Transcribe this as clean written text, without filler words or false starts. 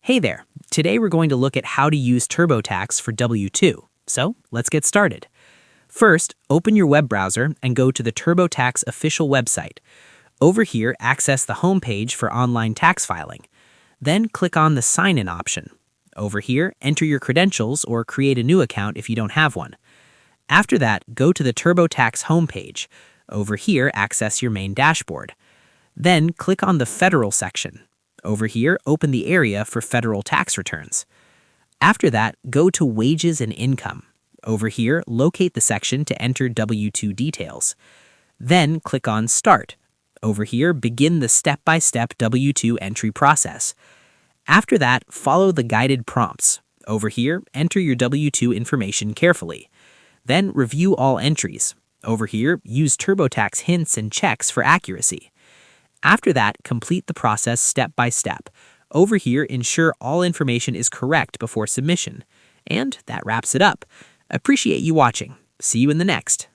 Hey there! Today we're going to look at how to use TurboTax for W-2. So let's get started. First, open your web browser and go to the TurboTax official website. Over here, access the home page for online tax filing. Then click on the Sign In option. Over here, enter your credentials or create a new account if you don't have one. After that, go to the TurboTax homepage. Over here, access your main dashboard. Then click on the Federal section. Over here, open the area for federal tax returns. After that, go to Wages and Income. Over here, locate the section to enter W-2 details. Then click on Start. Over here, begin the step-by-step W-2 entry process. After that, follow the guided prompts. Over here, enter your W-2 information carefully. Then review all entries. Over here, use TurboTax hints and checks for accuracy. After that, complete the process step by step. Over here, ensure all information is correct before submission. And that wraps it up. Appreciate you watching. See you in the next.